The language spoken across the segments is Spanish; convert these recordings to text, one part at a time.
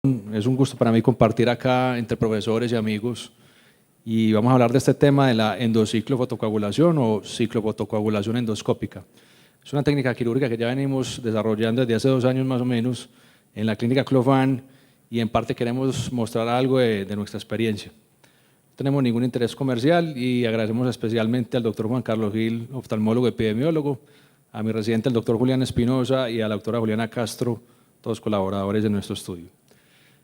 Es un gusto para mí compartir acá entre profesores y amigos y vamos a hablar de este tema de la endociclofotocoagulación o ciclofotocoagulación endoscópica. Es una técnica quirúrgica que ya venimos desarrollando desde hace 2 años más o menos en la clínica Clofán y en parte queremos mostrar algo de nuestra experiencia. No tenemos ningún interés comercial y agradecemos especialmente al doctor Juan Carlos Gil, oftalmólogo epidemiólogo, a mi residente el doctor Julián Espinosa y a la doctora Juliana Castro, todos colaboradores de nuestro estudio.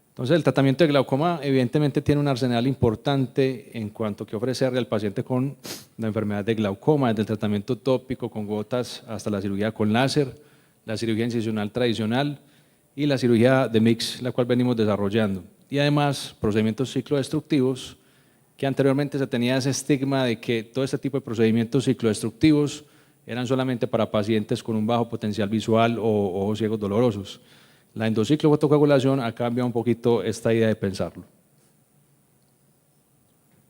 Entonces, el tratamiento de glaucoma evidentemente tiene un arsenal importante en cuanto a que ofrecerle al paciente con la enfermedad de glaucoma, desde el tratamiento tópico con gotas hasta la cirugía con láser, la cirugía incisional tradicional y la cirugía de mix, la cual venimos desarrollando. Y además, procedimientos ciclodestructivos, que anteriormente se tenía ese estigma de que todo este tipo de procedimientos ciclodestructivos eran solamente para pacientes con un bajo potencial visual o ojos ciegos dolorosos. La endociclofotocoagulación ha cambiado un poquito esta idea de pensarlo.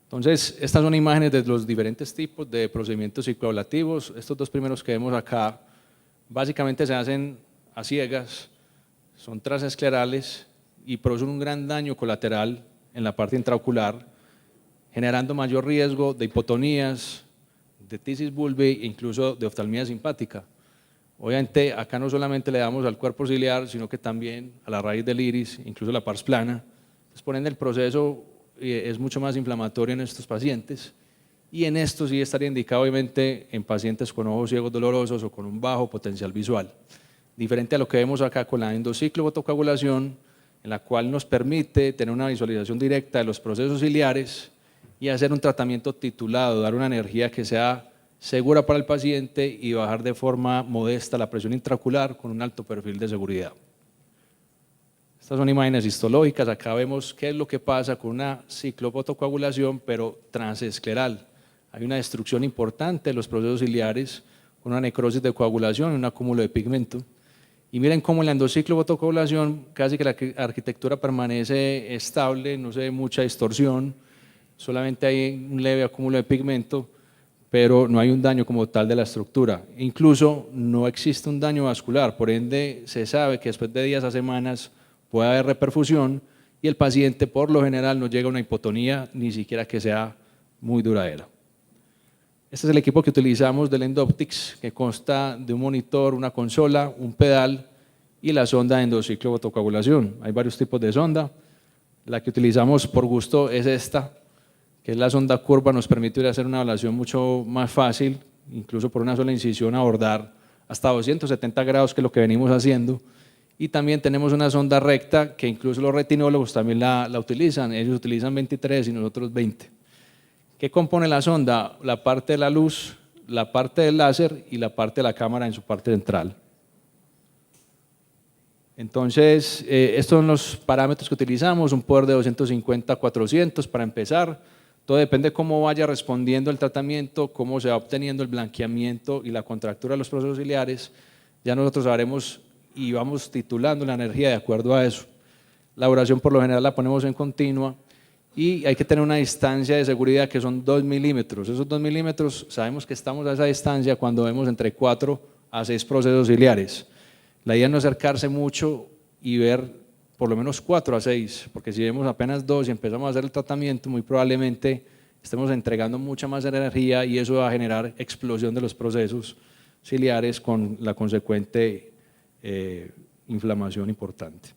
Entonces, estas son imágenes de los diferentes tipos de procedimientos cicloablativos. Estos dos primeros que vemos acá, básicamente se hacen a ciegas, son transesclerales y producen un gran daño colateral en la parte intraocular, generando mayor riesgo de hipotonías, de tisis bulbi e incluso de oftalmía simpática. Obviamente, acá no solamente le damos al cuerpo ciliar, sino que también a la raíz del iris, incluso la pars plana. Entonces, por ende, el proceso es mucho más inflamatorio en estos pacientes y en esto sí estaría indicado, obviamente, en pacientes con ojos ciegos dolorosos o con un bajo potencial visual. Diferente a lo que vemos acá con la endociclofotocoagulación, en la cual nos permite tener una visualización directa de los procesos ciliares y hacer un tratamiento titulado, dar una energía que sea segura para el paciente y bajar de forma modesta la presión intraocular con un alto perfil de seguridad. Estas son imágenes histológicas, acá vemos qué es lo que pasa con una ciclofotocoagulación pero transescleral. Hay una destrucción importante de los procesos ciliares con una necrosis de coagulación y un acúmulo de pigmento. Y miren cómo en la endociclofotocoagulación casi que la arquitectura permanece estable, no se ve mucha distorsión, solamente hay un leve acúmulo de pigmento, pero no hay un daño como tal de la estructura. Incluso no existe un daño vascular, por ende se sabe que después de días a semanas puede haber reperfusión y el paciente por lo general no llega a una hipotonía, ni siquiera que sea muy duradera. Este es el equipo que utilizamos del Endoptics, que consta de un monitor, una consola, un pedal y la sonda de endociclofotocoagulación. Hay varios tipos de sonda, la que utilizamos por gusto es esta, que es la sonda curva, nos permite hacer una ablación mucho más fácil, incluso por una sola incisión abordar hasta 270 grados, que es lo que venimos haciendo. Y también tenemos una sonda recta, que incluso los retinólogos también la utilizan, ellos utilizan 23 y nosotros 20. ¿Qué compone la sonda? La parte de la luz, la parte del láser y la parte de la cámara en su parte central. Entonces, estos son los parámetros que utilizamos, un poder de 250 a 400 para empezar. Todo depende de cómo vaya respondiendo el tratamiento, cómo se va obteniendo el blanqueamiento y la contractura de los procesos ciliares. Ya nosotros haremos y vamos titulando la energía de acuerdo a eso. La duración por lo general la ponemos en continua y hay que tener una distancia de seguridad que son 2 milímetros. Esos 2 milímetros sabemos que estamos a esa distancia cuando vemos entre 4 a 6 procesos ciliares. La idea es no acercarse mucho y ver por lo menos 4 a 6, porque si vemos apenas 2 y empezamos a hacer el tratamiento, muy probablemente estemos entregando mucha más energía y eso va a generar explosión de los procesos ciliares con la consecuente inflamación importante.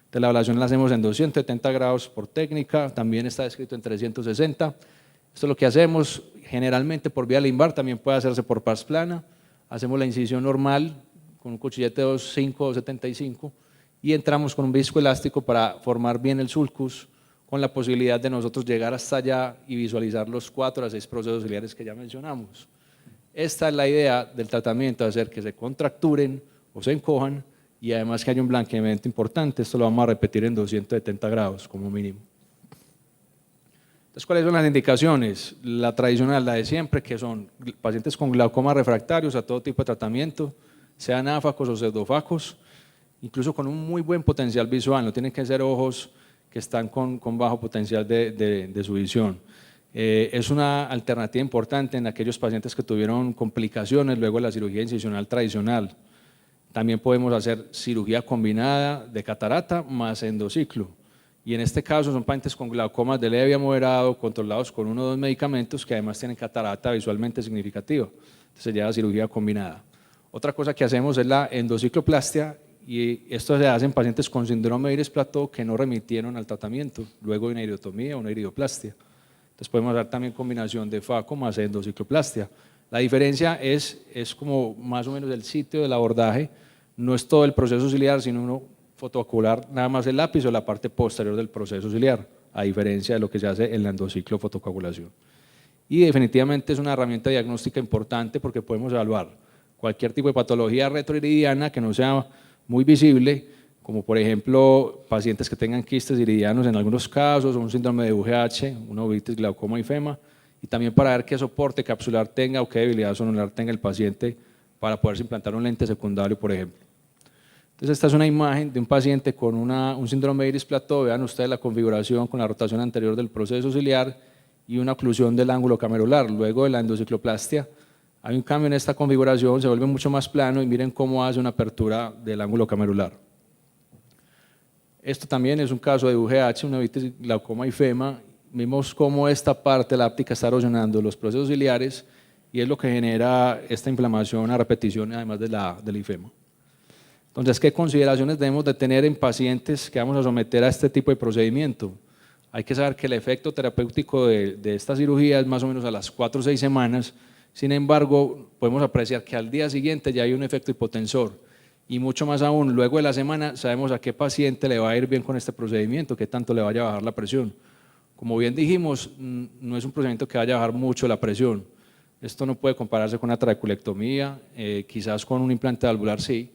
Entonces, la ablación la hacemos en 270 grados por técnica, también está descrito en 360. Esto es lo que hacemos generalmente por vía limbar, también puede hacerse por pars plana. Hacemos la incisión normal con un cuchillete 2.5 o 75 y entramos con un viscoelástico para formar bien el sulcus, con la posibilidad de nosotros llegar hasta allá y visualizar los 4 a 6 procesos ciliares que ya mencionamos. Esta es la idea del tratamiento, hacer que se contracturen o se encojan y además que haya un blanqueamiento importante. Esto lo vamos a repetir en 270 grados como mínimo. Entonces, ¿cuáles son las indicaciones? La tradicional, la de siempre, que son pacientes con glaucoma refractarios a todo tipo de tratamiento, sean áfacos o pseudofacos, incluso con un muy buen potencial visual, no tienen que ser ojos que están con bajo potencial de su visión. Es una alternativa importante en aquellos pacientes que tuvieron complicaciones luego de la cirugía incisional tradicional. También podemos hacer cirugía combinada de catarata más endociclo. y en este caso son pacientes con glaucomas de leve a moderado, controlados con 1 o 2 medicamentos que además tienen catarata visualmente significativa. Entonces se llama cirugía combinada. Otra cosa que hacemos es la endocicloplastia, y esto se hace en pacientes con síndrome de Iris-Plateau que no remitieron al tratamiento, luego de una iridotomía o una iridoplastia. Entonces podemos dar también combinación de FACO más endocicloplastia. La diferencia es como más o menos el sitio del abordaje, no es todo el proceso ciliar, sino uno fotocoagular nada más el lápiz o la parte posterior del proceso ciliar, a diferencia de lo que se hace en la endociclofotocoagulación. Y definitivamente es una herramienta diagnóstica importante porque podemos evaluar cualquier tipo de patología retroiridiana que no sea muy visible, como por ejemplo pacientes que tengan quistes iridianos en algunos casos, o un síndrome de UGH, una uveitis, glaucoma y fema, y también para ver qué soporte capsular tenga o qué debilidad sonular tenga el paciente para poderse implantar un lente secundario, por ejemplo. Entonces esta es una imagen de un paciente con un síndrome de Iris-Plateau. Vean ustedes la configuración con la rotación anterior del proceso ciliar y una oclusión del ángulo camerular. Luego de la endocicloplastia hay un cambio en esta configuración, se vuelve mucho más plano y miren cómo hace una apertura del ángulo camerular. Esto también es un caso de UGH, una uveitis, glaucoma y fema. Vimos cómo esta parte láptica está erosionando los procesos ciliares y es lo que genera esta inflamación a repetición, además del ifema. Entonces, ¿qué consideraciones debemos de tener en pacientes que vamos a someter a este tipo de procedimiento? Hay que saber que el efecto terapéutico de esta cirugía es más o menos a las 4 o 6 semanas. Sin embargo, podemos apreciar que al día siguiente ya hay un efecto hipotensor, y mucho más aún, luego de la semana sabemos a qué paciente le va a ir bien con este procedimiento, qué tanto le vaya a bajar la presión. Como bien dijimos, no es un procedimiento que vaya a bajar mucho la presión. Esto no puede compararse con una trabeculectomía, quizás con un implante valvular sí.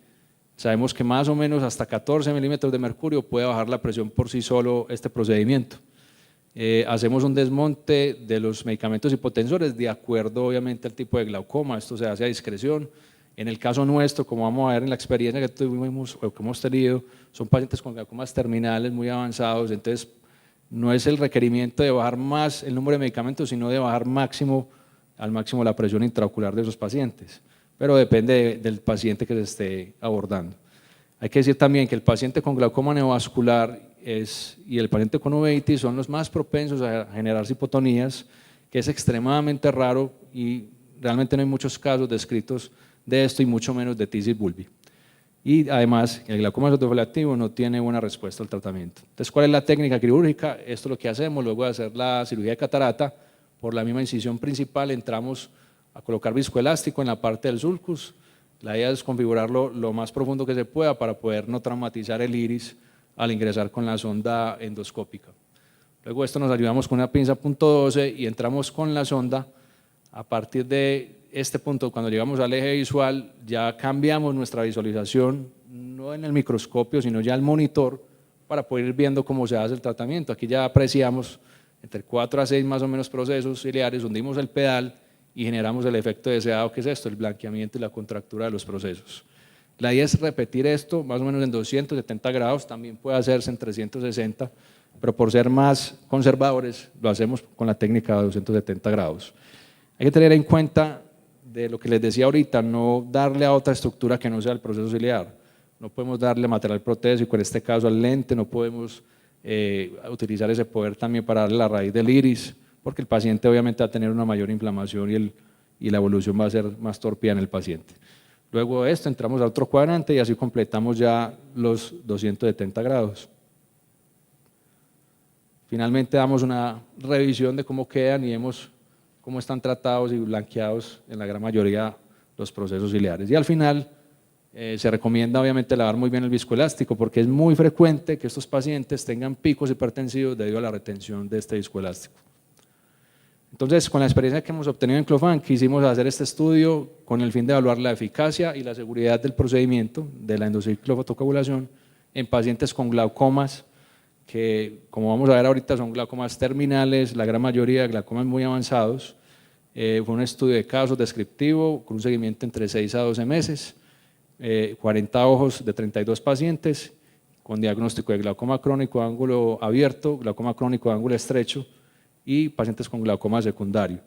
Sabemos que más o menos hasta 14 milímetros de mercurio puede bajar la presión por sí solo este procedimiento. Hacemos un desmonte de los medicamentos hipotensores de acuerdo obviamente al tipo de glaucoma, esto se hace a discreción. En el caso nuestro, como vamos a ver en la experiencia que tuvimos o que hemos tenido, son pacientes con glaucomas terminales muy avanzados, entonces no es el requerimiento de bajar más el número de medicamentos, sino de bajar al máximo la presión intraocular de esos pacientes, pero depende del paciente que se esté abordando. Hay que decir también que el paciente con glaucoma neovascular y el paciente con uveitis son los más propensos a generar hipotonías, que es extremadamente raro y realmente no hay muchos casos descritos de esto y mucho menos de tisis bulbi. Y además, el glaucoma autofilativo no tiene buena respuesta al tratamiento. Entonces, ¿cuál es la técnica quirúrgica? Esto es lo que hacemos luego de hacer la cirugía de catarata. Por la misma incisión principal entramos a colocar viscoelástico en la parte del sulcus. La idea es configurarlo lo más profundo que se pueda para poder no traumatizar el iris al ingresar con la sonda endoscópica. Luego esto nos ayudamos con una pinza .12 y entramos con la sonda. A partir de este punto, cuando llegamos al eje visual, ya cambiamos nuestra visualización, no en el microscopio, sino ya al monitor, para poder ir viendo cómo se hace el tratamiento. Aquí ya apreciamos entre 4 a 6 más o menos procesos ciliares, hundimos el pedal y generamos el efecto deseado, que es esto, el blanqueamiento y la contractura de los procesos. La idea es repetir esto más o menos en 270 grados, también puede hacerse en 360, pero por ser más conservadores lo hacemos con la técnica de 270 grados. Hay que tener en cuenta de lo que les decía ahorita, no darle a otra estructura que no sea el proceso ciliar. No podemos darle material protésico, en este caso al lente, no podemos utilizar ese poder también para darle la raíz del iris, porque el paciente obviamente va a tener una mayor inflamación y la evolución va a ser más torpida en el paciente. Luego de esto entramos a otro cuadrante y así completamos ya los 270 grados. Finalmente damos una revisión de cómo quedan y vemos cómo están tratados y blanqueados en la gran mayoría los procesos ciliares. Y al final se recomienda obviamente lavar muy bien el viscoelástico porque es muy frecuente que estos pacientes tengan picos hipertensivos debido a la retención de este viscoelástico. Entonces, con la experiencia que hemos obtenido en Clofan, quisimos hacer este estudio con el fin de evaluar la eficacia y la seguridad del procedimiento de la endociclofotocoagulación en pacientes con glaucomas, que como vamos a ver ahorita son glaucomas terminales, la gran mayoría de glaucomas muy avanzados. Fue un estudio de casos descriptivo con un seguimiento entre 6 a 12 meses, 40 ojos de 32 pacientes con diagnóstico de glaucoma crónico de ángulo abierto, glaucoma crónico de ángulo estrecho y pacientes con glaucoma secundario.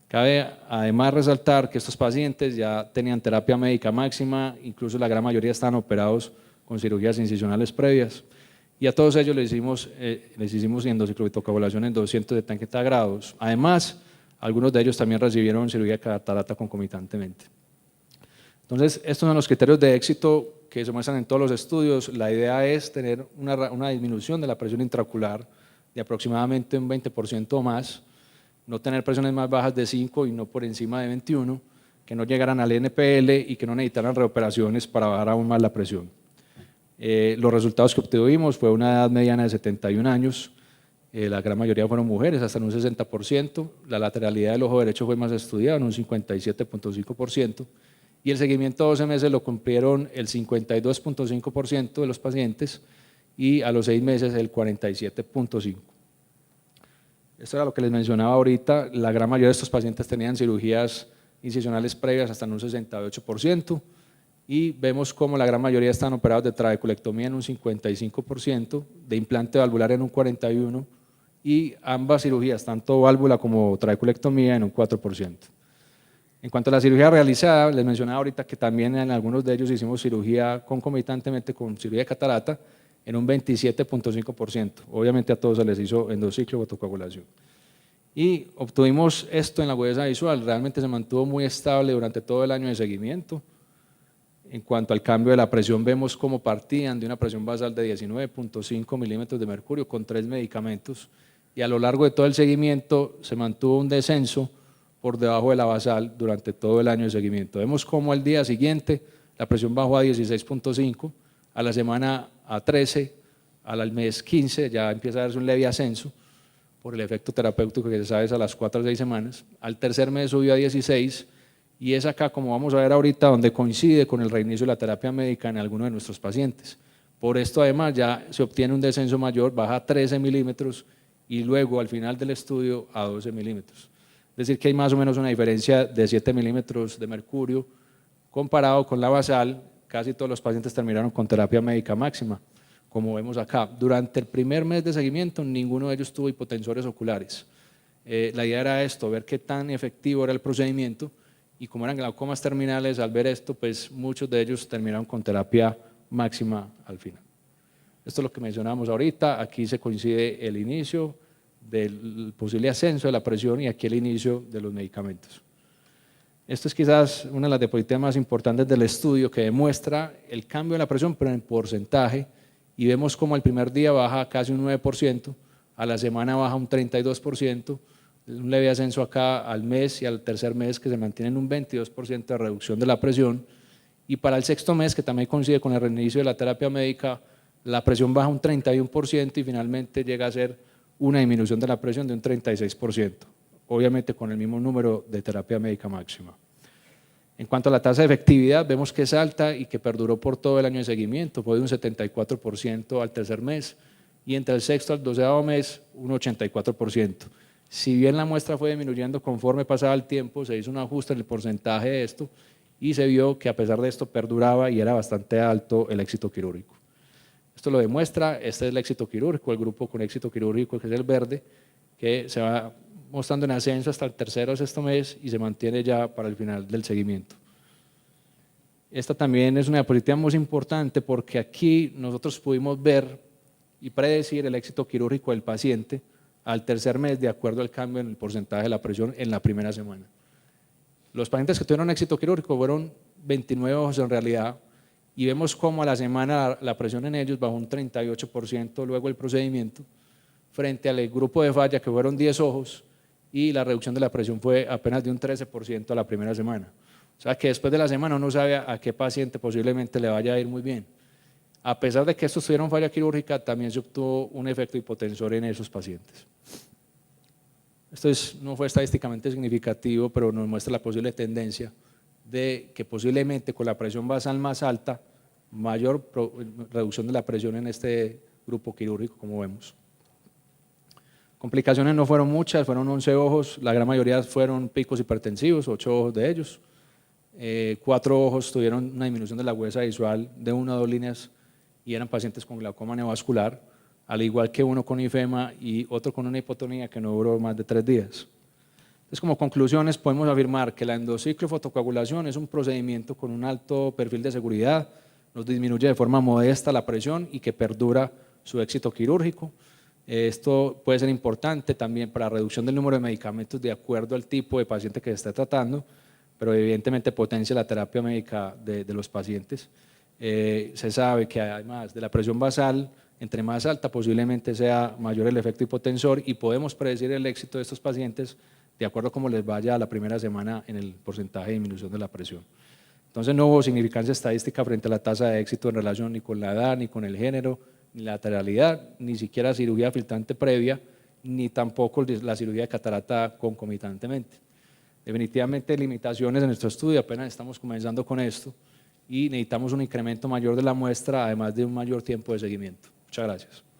Cabe además resaltar que estos pacientes ya tenían terapia médica máxima, incluso la gran mayoría estaban operados con cirugías incisionales previas. y a todos ellos les hicimos endociclovitocoagulación en 270 grados. Además, algunos de ellos también recibieron cirugía de catarata concomitantemente. Entonces, estos son los criterios de éxito que se muestran en todos los estudios. La idea es tener una disminución de la presión intraocular de aproximadamente un 20% o más, no tener presiones más bajas de 5 y no por encima de 21, que no llegaran al NPL y que no necesitaran reoperaciones para bajar aún más la presión. Los resultados que obtuvimos fue una edad mediana de 71 años, la gran mayoría fueron mujeres, hasta en un 60%, la lateralidad del ojo derecho fue más estudiada, en un 57.5%, y el seguimiento a 12 meses lo cumplieron el 52.5% de los pacientes y a los 6 meses el 47.5%. Esto era lo que les mencionaba ahorita, la gran mayoría de estos pacientes tenían cirugías incisionales previas hasta en un 68%, y vemos como la gran mayoría están operados de trabeculectomía en un 55%, de implante valvular en un 41%, y ambas cirugías, tanto válvula como trabeculectomía, en un 4%. En cuanto a la cirugía realizada, les mencionaba ahorita que también en algunos de ellos hicimos cirugía concomitantemente con cirugía de catarata en un 27.5%. Obviamente a todos se les hizo endociclovitocoagulación. Y obtuvimos esto en la agudeza visual, realmente se mantuvo muy estable durante todo el año de seguimiento. En cuanto al cambio de la presión, vemos cómo partían de una presión basal de 19.5 milímetros de mercurio con 3 medicamentos, y a lo largo de todo el seguimiento se mantuvo un descenso por debajo de la basal durante todo el año de seguimiento. Vemos cómo al día siguiente la presión bajó a 16.5, a la semana a 13, al mes 15 ya empieza a darse un leve ascenso por el efecto terapéutico que se sabe es a las 4 o 6 semanas, al tercer mes subió a 16, y es acá, como vamos a ver ahorita, donde coincide con el reinicio de la terapia médica en algunos de nuestros pacientes. Por esto además ya se obtiene un descenso mayor, baja a 13 milímetros y luego al final del estudio a 12 milímetros. Es decir, que hay más o menos una diferencia de 7 milímetros de mercurio comparado con la basal. Casi todos los pacientes terminaron con terapia médica máxima, como vemos acá. Durante el primer mes de seguimiento, ninguno de ellos tuvo hipotensores oculares. La idea era esto, ver qué tan efectivo era el procedimiento, y como eran glaucomas terminales, al ver esto, pues muchos de ellos terminaron con terapia máxima al final. Esto es lo que mencionamos ahorita, aquí se coincide el inicio del posible ascenso de la presión y aquí el inicio de los medicamentos. Esto es quizás una de las diapositivas más importantes del estudio, que demuestra el cambio de la presión, pero en porcentaje, y vemos como el primer día baja casi un 9%, a la semana baja un 32%, un leve ascenso acá al mes y al tercer mes que se mantiene en un 22% de reducción de la presión, y para el sexto mes, que también coincide con el reinicio de la terapia médica, la presión baja un 31% y finalmente llega a ser una disminución de la presión de un 36%, obviamente con el mismo número de terapia médica máxima. En cuanto a la tasa de efectividad, vemos que es alta y que perduró por todo el año de seguimiento, fue de un 74% al tercer mes y entre el sexto al 12º mes un 84%. Si bien la muestra fue disminuyendo conforme pasaba el tiempo, se hizo un ajuste en el porcentaje de esto y se vio que a pesar de esto perduraba y era bastante alto el éxito quirúrgico. Esto lo demuestra, este es el éxito quirúrgico, el grupo con éxito quirúrgico que es el verde, que se va mostrando en ascenso hasta el tercero o sexto mes y se mantiene ya para el final del seguimiento. Esta también es una diapositiva muy importante porque aquí nosotros pudimos ver y predecir el éxito quirúrgico del paciente al tercer mes de acuerdo al cambio en el porcentaje de la presión en la primera semana. Los pacientes que tuvieron éxito quirúrgico fueron 29 ojos en realidad, y vemos cómo a la semana la presión en ellos bajó un 38% luego del procedimiento, frente al grupo de falla que fueron 10 ojos y la reducción de la presión fue apenas de un 13% a la primera semana. O sea que después de la semana uno sabe a qué paciente posiblemente le vaya a ir muy bien. A pesar de que estos tuvieron falla quirúrgica, también se obtuvo un efecto hipotensor en esos pacientes. Esto no fue estadísticamente significativo, pero nos muestra la posible tendencia de que posiblemente con la presión basal más alta, mayor reducción de la presión en este grupo quirúrgico, como vemos. Complicaciones no fueron muchas, fueron 11 ojos, la gran mayoría fueron picos hipertensivos, 8 ojos de ellos. 4 ojos tuvieron una disminución de la agudeza visual de 1 a 2 líneas y eran pacientes con glaucoma neovascular, al igual que uno con ifema y otro con una hipotonía que no duró más de 3 días. Entonces, como conclusiones, podemos afirmar que la endociclofotocoagulación es un procedimiento con un alto perfil de seguridad, nos disminuye de forma modesta la presión y que perdura su éxito quirúrgico. Esto puede ser importante también para la reducción del número de medicamentos de acuerdo al tipo de paciente que se esté tratando, pero evidentemente potencia la terapia médica de los pacientes. Se sabe que además de la presión basal, entre más alta posiblemente sea mayor el efecto hipotensor y podemos predecir el éxito de estos pacientes de acuerdo a cómo les vaya a la primera semana en el porcentaje de disminución de la presión. Entonces no hubo significancia estadística frente a la tasa de éxito en relación ni con la edad, ni con el género, ni la lateralidad, ni siquiera cirugía filtrante previa, ni tampoco la cirugía de catarata concomitantemente. Definitivamente limitaciones en nuestro estudio, apenas estamos comenzando con esto y necesitamos un incremento mayor de la muestra, además de un mayor tiempo de seguimiento. Muchas gracias.